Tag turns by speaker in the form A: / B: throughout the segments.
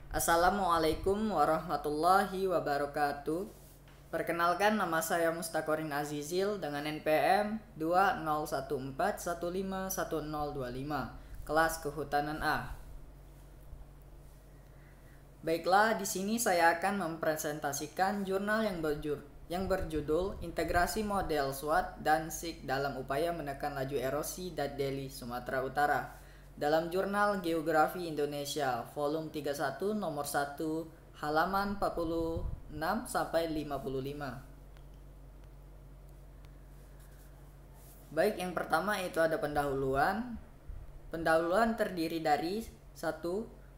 A: Assalamualaikum warahmatullahi wabarakatuh. Perkenalkan, nama saya Mustakorin Azizil dengan NPM 2014151025, kelas Kehutanan A. Baiklah, di sini saya akan mempresentasikan jurnal yang berjudul Integrasi Model SWOT dan SIG dalam upaya menekan laju erosi Dazdeli, Sumatera Utara, dalam jurnal Geografi Indonesia, volume 31, nomor 1, halaman 46 sampai 55. Baik, yang pertama itu ada pendahuluan. Pendahuluan terdiri dari 1.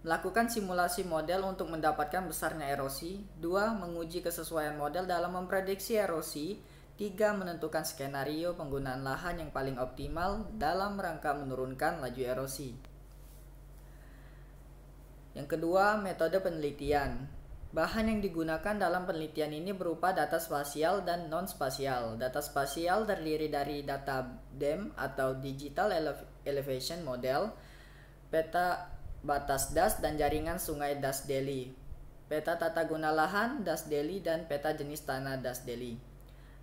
A: Melakukan simulasi model untuk mendapatkan besarnya erosi. 2. Menguji kesesuaian model dalam memprediksi erosi. 3. Menentukan skenario penggunaan lahan yang paling optimal dalam rangka menurunkan laju erosi. Yang kedua, metode penelitian. Bahan yang digunakan dalam penelitian ini berupa data spasial dan non-spasial. Data spasial terdiri dari data DEM atau Digital Elevation Model, peta batas das dan jaringan sungai Dazdeli, peta tata guna lahan Dazdeli, dan peta jenis tanah Dazdeli.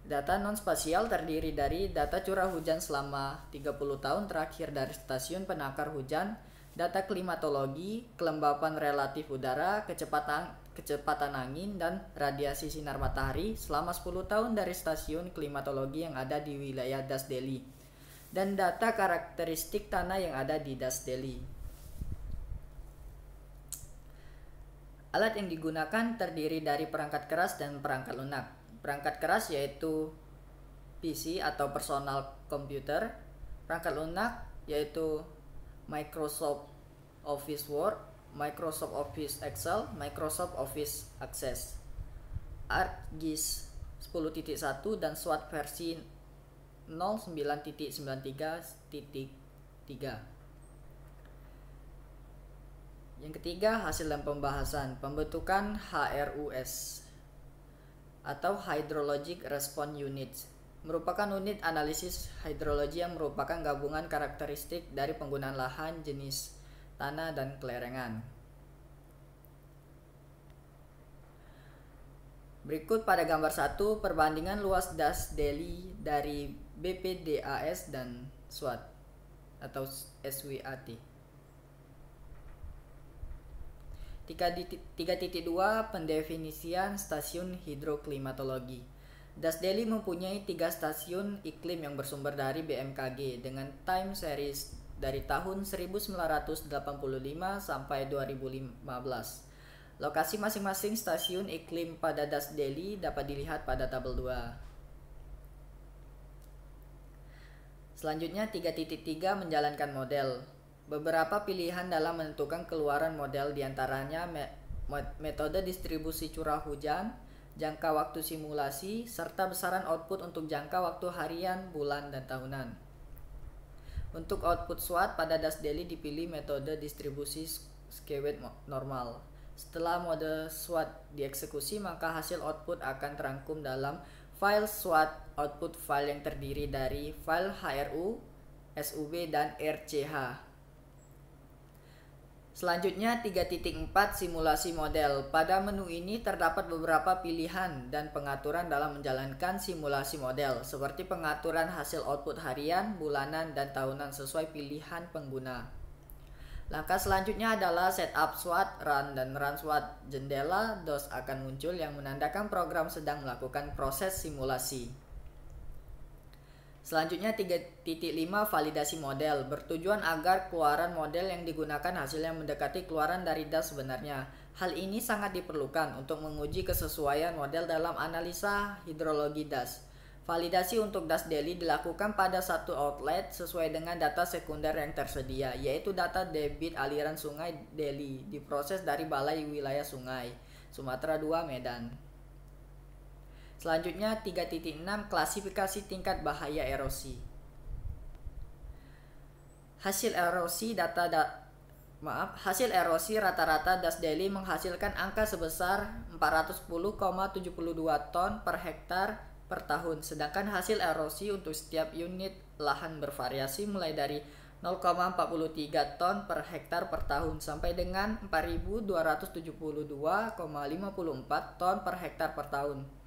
A: Data non-spasial terdiri dari data curah hujan selama 30 tahun terakhir dari stasiun penakar hujan, data klimatologi, kelembapan relatif udara, kecepatan angin, dan radiasi sinar matahari selama 10 tahun dari stasiun klimatologi yang ada di wilayah Dazdeli, dan data karakteristik tanah yang ada di Dazdeli. Alat yang digunakan terdiri dari perangkat keras dan perangkat lunak. Perangkat keras yaitu PC atau personal computer. Perangkat lunak yaitu Microsoft Office Word, Microsoft Office Excel, Microsoft Office Access, ArcGIS 10.1 dan SWOT versi 09.93.3. Yang ketiga, hasil dan pembahasan. Pembentukan HRUS atau Hydrologic Response Unit merupakan unit analisis hidrologi yang merupakan gabungan karakteristik dari penggunaan lahan, jenis tanah, dan kelerengan. Berikut pada gambar 1 perbandingan luas Dazdeli dari BPDAS dan SWOT atau SWAT. 3.2 Pendefinisian stasiun hidroklimatologi. Dazdeli mempunyai 3 stasiun iklim yang bersumber dari BMKG dengan time series dari tahun 1985 sampai 2015. Lokasi masing-masing stasiun iklim pada Dazdeli dapat dilihat pada tabel 2. Selanjutnya 3.3 menjalankan model. Beberapa pilihan dalam menentukan keluaran model diantaranya metode distribusi curah hujan, jangka waktu simulasi, serta besaran output untuk jangka waktu harian, bulan, dan tahunan. Untuk output SWOT pada Dazdeli dipilih metode distribusi skewed normal. Setelah mode SWOT dieksekusi, maka hasil output akan terangkum dalam file SWOT output file yang terdiri dari file HRU, SUB, dan RCH. Selanjutnya 3.4 simulasi model. Pada menu ini terdapat beberapa pilihan dan pengaturan dalam menjalankan simulasi model, seperti pengaturan hasil output harian, bulanan, dan tahunan sesuai pilihan pengguna. Langkah selanjutnya adalah setup SWOT, run, dan run SWOT. Jendela DOS akan muncul yang menandakan program sedang melakukan proses simulasi. Selanjutnya 3.5 validasi model bertujuan agar keluaran model yang digunakan hasilnya mendekati keluaran dari DAS sebenarnya. Hal ini sangat diperlukan untuk menguji kesesuaian model dalam analisa hidrologi DAS. Validasi untuk Dazdeli dilakukan pada satu outlet sesuai dengan data sekunder yang tersedia, yaitu data debit aliran sungai Deli diproses dari Balai Wilayah Sungai, Sumatera II, Medan. Selanjutnya 3.6 klasifikasi tingkat bahaya erosi. Hasil erosi rata-rata Dazdeli menghasilkan angka sebesar 410,72 ton per hektar per tahun, sedangkan hasil erosi untuk setiap unit lahan bervariasi mulai dari 0,43 ton per hektar per tahun sampai dengan 4.272,54 ton per hektar per tahun.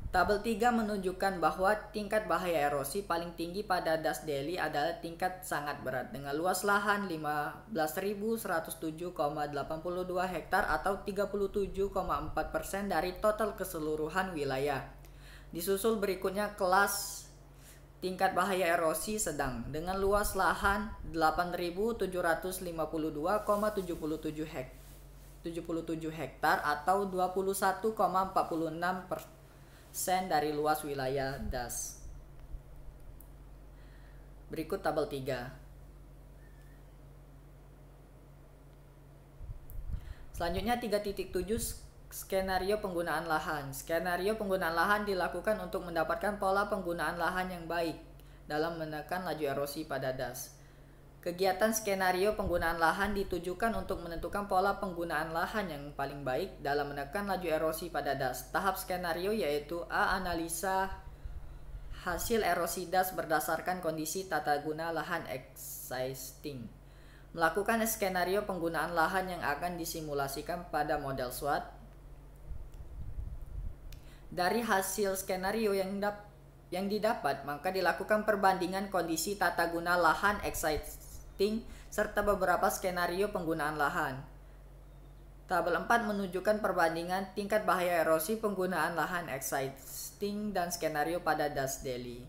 A: Tabel 3 menunjukkan bahwa tingkat bahaya erosi paling tinggi pada Das Deli adalah tingkat sangat berat dengan luas lahan 15.107,82 hektar atau 37,4% dari total keseluruhan wilayah. Disusul berikutnya kelas tingkat bahaya erosi sedang dengan luas lahan 8.752,77 hektar atau 21,46% dari luas wilayah Das. Berikut tabel 3. Selanjutnya 3.7 skenario penggunaan lahan. Skenario penggunaan lahan dilakukan untuk mendapatkan pola penggunaan lahan yang baik dalam menekan laju erosi pada Das. Kegiatan skenario penggunaan lahan ditujukan untuk menentukan pola penggunaan lahan yang paling baik dalam menekan laju erosi pada Das. Tahap skenario yaitu A. Analisa hasil erosi Das berdasarkan kondisi tata guna lahan existing. Melakukan skenario penggunaan lahan yang akan disimulasikan pada model SWOT. Dari hasil skenario yang didapat, maka dilakukan perbandingan kondisi tata guna lahan existing serta beberapa skenario penggunaan lahan. Tabel 4 menunjukkan perbandingan tingkat bahaya erosi penggunaan lahan existing dan skenario pada Das Deli.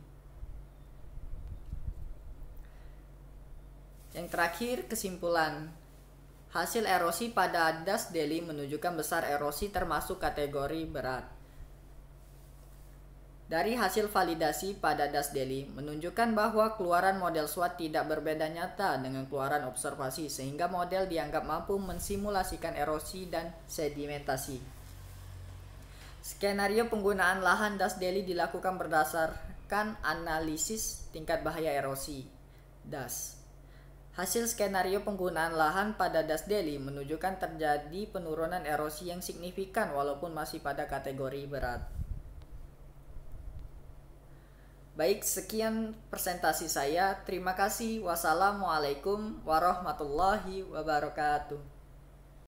A: Yang terakhir, kesimpulan. Hasil erosi pada Das Deli menunjukkan besar erosi termasuk kategori berat. Dari hasil validasi pada Das Deli menunjukkan bahwa keluaran model SWOT tidak berbeda nyata dengan keluaran observasi sehingga model dianggap mampu mensimulasikan erosi dan sedimentasi. Skenario penggunaan lahan Das Deli dilakukan berdasarkan analisis tingkat bahaya erosi Das. Hasil skenario penggunaan lahan pada Das Deli menunjukkan terjadi penurunan erosi yang signifikan walaupun masih pada kategori berat. Baik, sekian presentasi saya. Terima kasih. Wassalamualaikum warahmatullahi wabarakatuh.